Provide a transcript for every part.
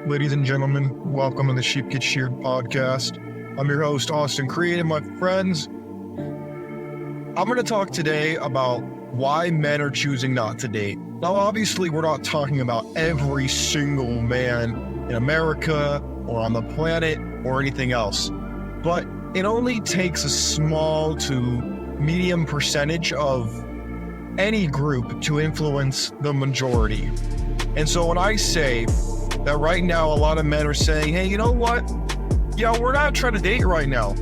Ladies and gentlemen, welcome to the Sheep Get Sheared podcast. I'm your host, Austin Creed, and my friends, I'm going to talk today about why men are choosing not to date. Now, obviously, we're not talking about every single man in America or on the planet or anything else, but it only takes a small to medium percentage of any group to influence the majority. And so when I say that right now a lot of men are saying, hey, you know what? Yeah, we're not trying to date right now.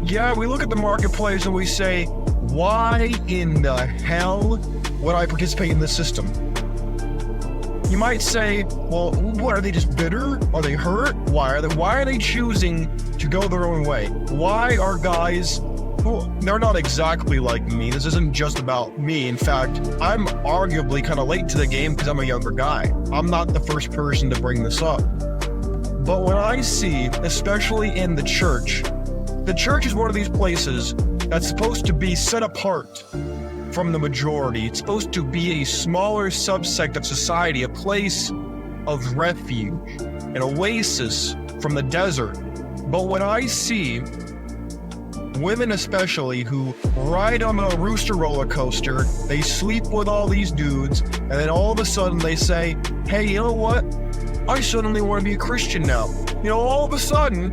Yeah, we look at the marketplace and we say, why in the hell would I participate in this system? You might say, well, what, are they just bitter? Are they hurt? Why are they choosing to go their own way? Why are guys, well, they're not exactly like me. This isn't just about me. In fact, I'm arguably kind of late to the game because I'm a younger guy. I'm not the first person to bring this up. But when I see, especially in the church is one of these places that's supposed to be set apart from the majority. It's supposed to be a smaller subsect of society, a place of refuge, an oasis from the desert. But when I see women especially who ride on a rooster roller coaster, they sleep with all these dudes, and then all of a sudden they say, hey, you know what? I suddenly want to be a Christian now. You know, all of a sudden,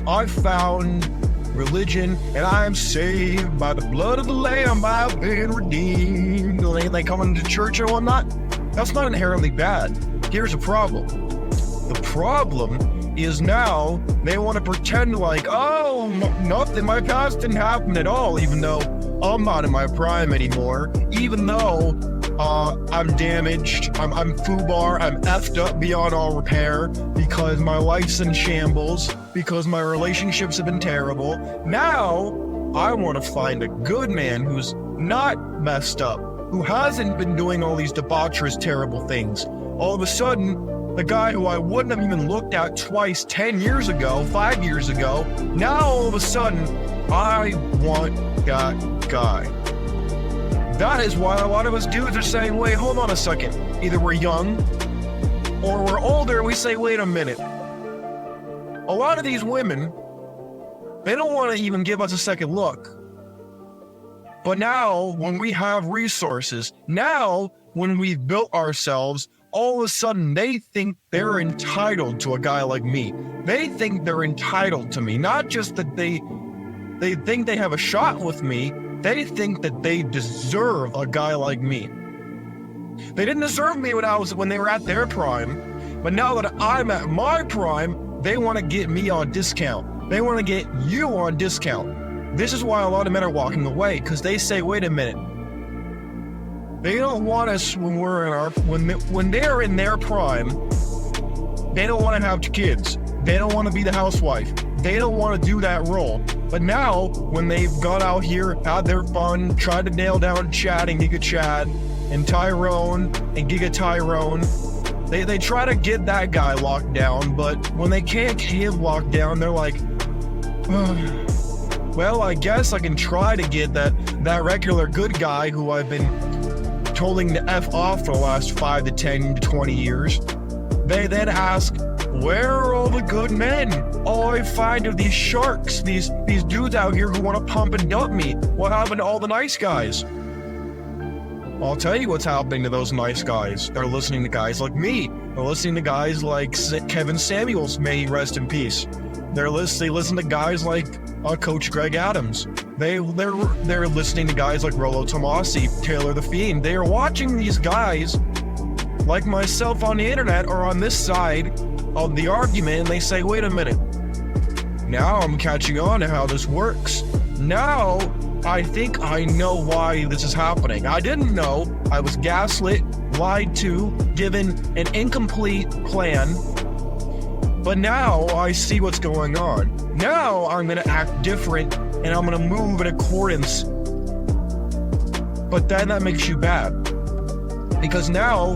I found religion and I am saved by the blood of the Lamb. I've been redeemed. They come into church and whatnot. That's not inherently bad. Here's the problem. The problem is now they want to pretend like, oh, nothing, my past didn't happen at all, even though I'm not in my prime anymore, even though I'm damaged, I'm foobar, I'm effed up beyond all repair because my life's in shambles, because my relationships have been terrible. Now, I want to find a good man who's not messed up, who hasn't been doing all these debaucherous, terrible things. All of a sudden, the guy who I wouldn't have even looked at twice 10 years ago, 5 years ago, now all of a sudden, I want that guy. That is why a lot of us dudes are saying, wait, hold on a second. Either we're young or we're older, we say, wait a minute. A lot of these women, they don't want to even give us a second look. But now, when we have resources, now, when we've built ourselves, all of a sudden, they think they're entitled to a guy like me. They think they're entitled to me. Not just that they think they have a shot with me. They think that they deserve a guy like me. They didn't deserve me when they were at their prime. But now that I'm at my prime, they want to get me on discount. They want to get you on discount. This is why a lot of men are walking away, because they say, wait a minute. They don't want us when we're in our when they're in their prime. They don't want to have kids. They don't want to be the housewife. They don't want to do that role. But now, when they've gone out here, had their fun, tried to nail down Chad and Giga Chad, and Tyrone and Giga Tyrone, they try to get that guy locked down. But when they can't get him locked down, they're like, well, I guess I can try to get that regular good guy who I've been holding the F off for the last 5 to 10 to 20 years. They then ask, where are all the good men? All I find are these sharks, these dudes out here who want to pump and dump me. What happened to all the nice guys? I'll tell you what's happening to those nice guys. They're listening to guys like me. They're listening to guys like Kevin Samuels, may he rest in peace. They listen to guys like Coach Greg Adams. They're listening to guys like Rollo Tomasi, Taylor the Fiend. They are watching these guys like myself on the internet or on this side of the argument, and they say, wait a minute. Now I'm catching on to how this works. Now I think I know why this is happening. I didn't know. I was gaslit, lied to, given an incomplete plan. But now I see what's going on. Now I'm going to act different and I'm going to move in accordance. But then that makes you bad. Because now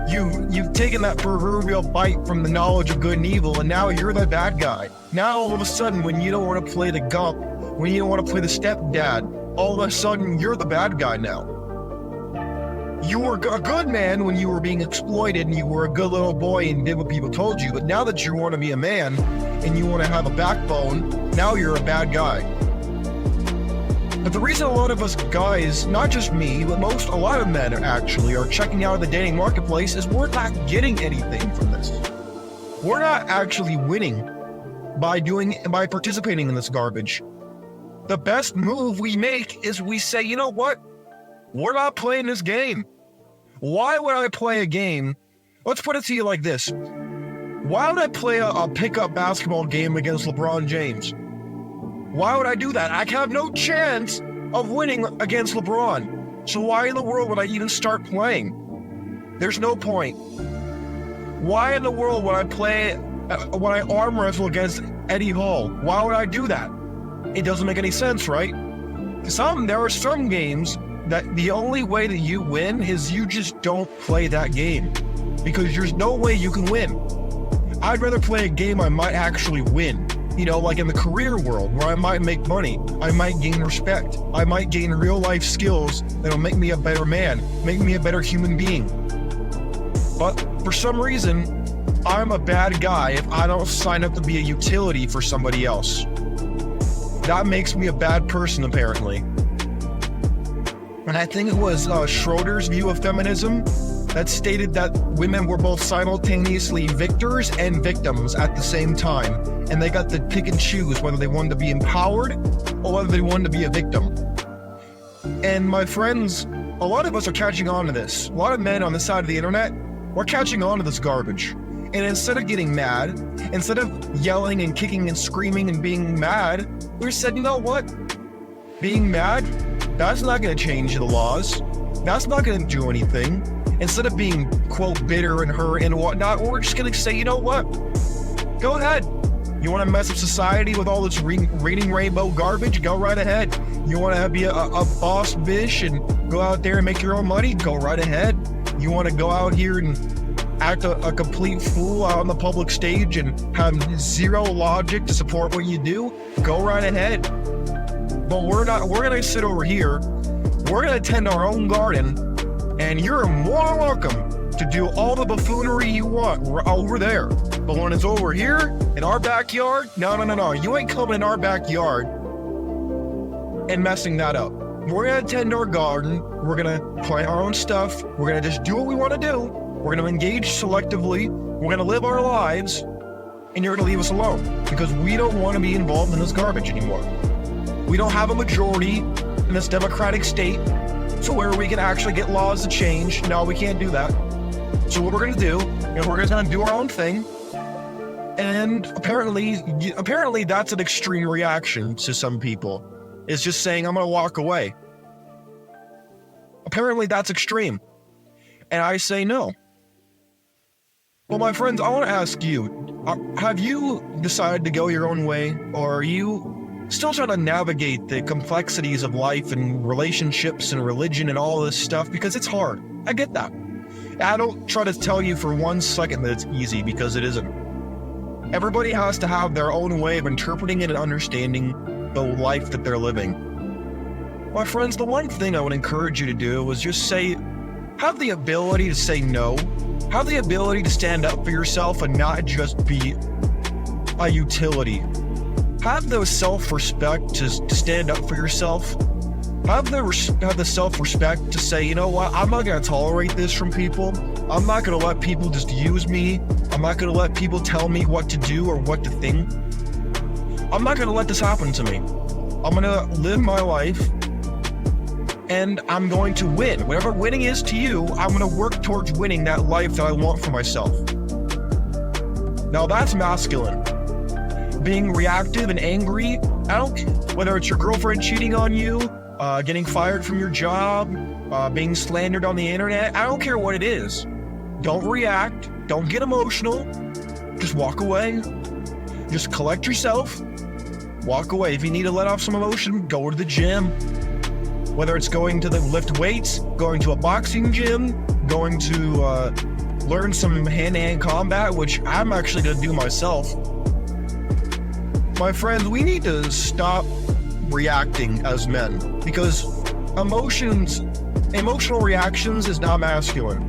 you've taken that proverbial bite from the knowledge of good and evil, and now you're the bad guy. Now all of a sudden, when you don't want to play the gump, when you don't want to play the stepdad, all of a sudden you're the bad guy now. You were a good man when you were being exploited and you were a good little boy and did what people told you. But now that you want to be a man and you want to have a backbone, now you're a bad guy. But the reason a lot of us guys, not just me, but a lot of men actually are checking out of the dating marketplace is we're not getting anything from this. We're not actually winning by participating in this garbage. The best move we make is we say, you know what? We're not playing this game. Why would I play a game? Let's put it to you like this. Why would I play a pickup basketball game against LeBron James? Why would I do that? I have no chance of winning against LeBron. So why in the world would I even start playing? There's no point. Why in the world would when I arm wrestle against Eddie Hall? Why would I do that? It doesn't make any sense, right? There are some games that the only way that you win is you just don't play that game because there's no way you can win. I'd rather play a game I might actually win. You know, like in the career world where I might make money, I might gain respect, I might gain real life skills that'll make me a better man, make me a better human being. But for some reason, I'm a bad guy if I don't sign up to be a utility for somebody else. That makes me a bad person, apparently. And I think it was Schroeder's view of feminism that stated that women were both simultaneously victors and victims at the same time. And they got to pick and choose whether they wanted to be empowered or whether they wanted to be a victim. And my friends, a lot of us are catching on to this. A lot of men on this side of the internet, we're catching on to this garbage. And instead of getting mad, instead of yelling and kicking and screaming and being mad, we said, you know what? Being mad, that's not going to change the laws. That's not going to do anything. Instead of being, quote, bitter and hurt and whatnot, we're just going to say, you know what? Go ahead. You want to mess up society with all this reading rainbow garbage? Go right ahead. You want to be a boss bitch and go out there and make your own money? Go right ahead. You want to go out here and act a complete fool out on the public stage and have zero logic to support what you do? Go right ahead. But we're going to sit over here. We're going to tend our own garden, and you're more welcome to do all the buffoonery you want over there. But when it's over here in our backyard, no. You ain't coming in our backyard and messing that up. We're going to tend our garden. We're going to plant our own stuff. We're going to just do what we want to do. We're going to engage selectively. We're going to live our lives. And you're going to leave us alone because we don't want to be involved in this garbage anymore. We don't have a majority in this democratic state to where we can actually get laws to change. No, we can't do that. So what we're going to do is we're going to do our own thing. And apparently that's an extreme reaction to some people. It's just saying, I'm going to walk away. Apparently that's extreme. And I say no. Well, my friends, I want to ask you, have you decided to go your own way, or are you still trying to navigate the complexities of life and relationships and religion and all this stuff? Because it's hard. I get that. I don't try to tell you for 1 second that it's easy, because it isn't. Everybody has to have their own way of interpreting it and understanding the life that they're living. My friends, the one thing I would encourage you to do was just have the ability to say no. Have the ability to stand up for yourself and not just be a utility. Have the self-respect to stand up for yourself. Have the self-respect to say, you know what, I'm not going to tolerate this from people. I'm not going to let people just use me. I'm not going to let people tell me what to do or what to think. I'm not going to let this happen to me. I'm going to live my life, and I'm going to win. Whatever winning is to you, I'm going to work towards winning that life that I want for myself. Now that's masculine. Being reactive and angry, whether it's your girlfriend cheating on you, getting fired from your job, being slandered on the internet, I don't care what it is. Don't react. Don't get emotional. Just walk away. Just collect yourself. Walk away. If you need to let off some emotion, go to the gym. Whether it's going to lift weights, going to a boxing gym, going to learn some hand-to-hand combat, which I'm actually going to do myself. My friends, we need to stop reacting as men, because emotions Emotional reactions is not masculine.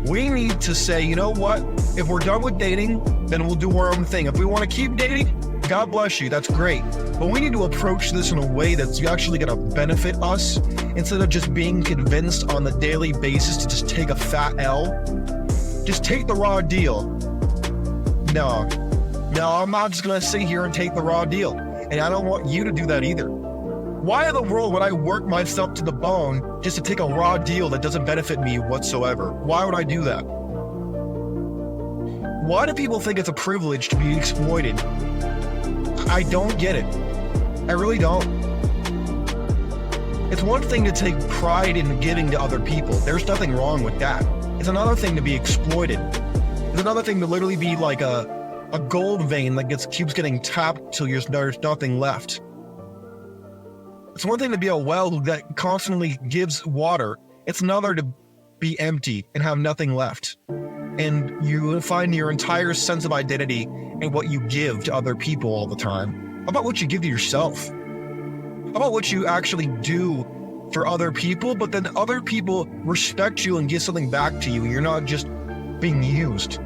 We need to say, you know what? If we're done with dating, then we'll do our own thing. If we want to keep dating, God bless you, that's great. But we need to approach this in a way that's actually going to benefit us instead of just being convinced on the daily basis to just take a fat L. Just take the raw deal. No, I'm not just going to sit here and take the raw deal. And I don't want you to do that either. Why in the world would I work myself to the bone just to take a raw deal that doesn't benefit me whatsoever? Why would I do that? Why do people think it's a privilege to be exploited? I don't get it. I really don't. It's one thing to take pride in giving to other people. There's nothing wrong with that. It's another thing to be exploited. It's another thing to literally be like a gold vein that keeps getting tapped till there's nothing left. It's one thing to be a well that constantly gives water. It's another to be empty and have nothing left. And you find your entire sense of identity in what you give to other people all the time. How about what you give to yourself? How about what you actually do for other people, but then other people respect you and give something back to you. You're not just being used.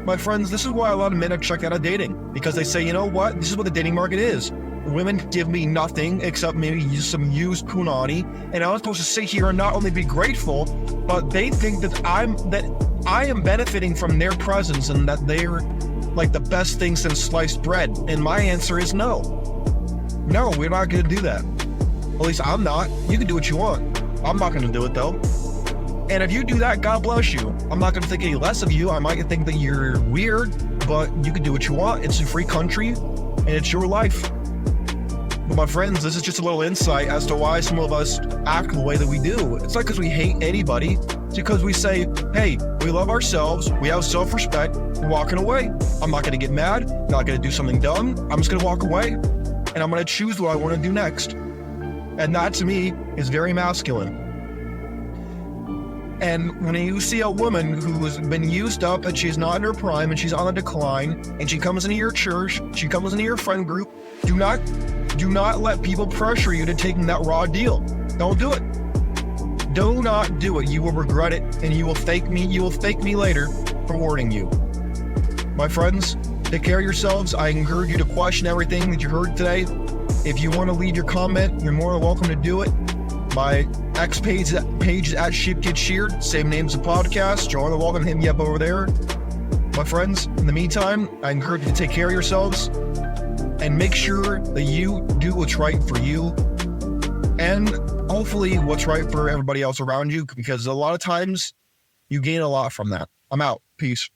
My friends, this is why a lot of men have checked out of dating, because they say, you know what? This is what the dating market is. Women give me nothing except maybe some used punani, and I'm supposed to sit here and not only be grateful, but they think that I am benefiting from their presence and that they're like the best thing since sliced bread. And my answer is no. No, we're not going to do that. At least I'm not. You can do what you want. I'm not going to do it though. And if you do that, God bless you. I'm not going to think any less of you. I might think that you're weird, but you can do what you want. It's a free country and it's your life. But my friends, this is just a little insight as to why some of us act the way that we do. It's not because we hate anybody. It's because we say, hey, we love ourselves. We have self-respect. We're walking away. I'm not going to get mad. I'm not going to do something dumb. I'm just going to walk away. And I'm going to choose what I want to do next. And that to me is very masculine. And when you see a woman who's been used up and she's not in her prime and she's on the decline and she comes into your church, she comes into your friend group, do not let people pressure you to taking that raw deal. Don't do it. Do not do it. You will regret it and you will thank me later for warning you. My friends, take care of yourselves. I encourage you to question everything that you heard today. If you want to leave your comment, you're more than welcome to do it. My X page is at Sheep Get Sheared, same name as the podcast. You're more than welcome to hit me up over there. My friends, in the meantime, I encourage you to take care of yourselves and make sure that you do what's right for you and hopefully what's right for everybody else around you, because a lot of times you gain a lot from that. I'm out. Peace.